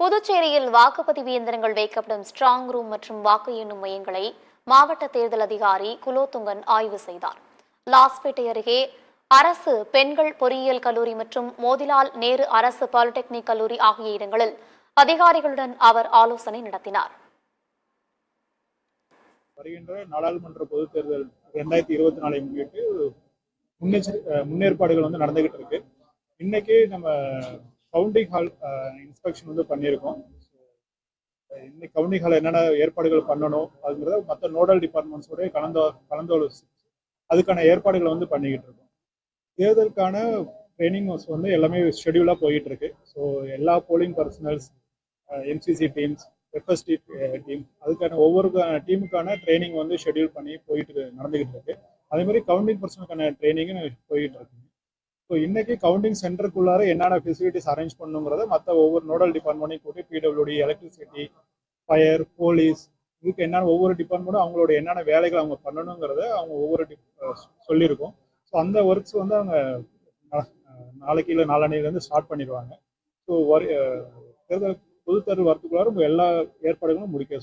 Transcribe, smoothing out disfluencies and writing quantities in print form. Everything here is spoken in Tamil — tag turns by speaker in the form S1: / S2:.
S1: புதுச்சேரியில் வாக்குப்பதிவு இயந்திரங்கள் வைக்கப்படும் ஸ்ட்ராங் ரூம் மற்றும் வாக்கு எண்ணும் மையங்களை மாவட்ட தேர்தல் அதிகாரி குலோத்துங்கன் ஆய்வு செய்தார். லாஸ்பேட்டை அருகே அரசு பெண்கள் பொறியியல் கல்லூரி மற்றும் மோதிலால் நேரு அரசு பாலிடெக்னிக் கல்லூரி ஆகிய இடங்களில் அதிகாரிகளுடன் அவர் ஆலோசனை நடத்தினார்.
S2: வருகின்ற நாடாளுமன்ற பொதுத் தேர்தல் 2024 முன்னிட்டு முன்னேற்பாடுகள் நடந்துகிட்டு இருக்கு. இன்னைக்கு நம்ம கவுண்டிங் ஹால் இன்ஸ்பெக்ஷன் பண்ணியிருக்கோம். இன்னைக்கு கவுண்டிங் ஹால் என்னென்ன ஏற்பாடுகள் பண்ணணும் அதுங்கிறத மற்ற நோடல் டிபார்ட்மெண்ட்ஸோட கலந்தாலோசி அதுக்கான ஏற்பாடுகளை பண்ணிக்கிட்டு இருக்கோம். தேர்தலுக்கான ட்ரைனிங் எல்லாமே ஷெடியூலாக போயிட்டு இருக்கு. ஸோ எல்லா polling personnels, MCC teams, FST team, அதுக்கான ஒவ்வொரு டீமுக்கான ட்ரைனிங் ஷெடியூல் பண்ணி நடந்துகிட்டு இருக்கு. அதே மாதிரி கவுண்டிங் பர்சனுக்கான ட்ரைனிங்கும் போயிட்டு இருக்கு. ஸோ இன்னைக்கு கவுண்டிங் சென்டருக்குள்ளார என்னென்ன ஃபெசிலிட்டிஸ் அரேஞ்ச் பண்ணுங்கிறத மற்ற ஒவ்வொரு நோடல் டிபார்ட்மெண்ட்டையும் கூட்டி பிடபிள்யூடி, எலக்ட்ரிசிட்டி, ஃபயர், போலீஸ், இதுக்கு என்னென்ன ஒவ்வொரு டிபார்ட்மெண்ட்டும் அவங்களோட என்னென்ன வேலைகள் அவங்க பண்ணணுங்கிறத அவங்க ஒவ்வொரு சொல்லியிருக்கோம். ஸோ அந்த ஒர்க்ஸ் அவங்க நாளைக்கு இல்லை நாளான்னையிலேருந்து ஸ்டார்ட் பண்ணிடுவாங்க. ஸோ தேர்தல் பொது தேர்தல் வரத்துக்குள்ளார எல்லா ஏற்பாடுகளும் முடிக்க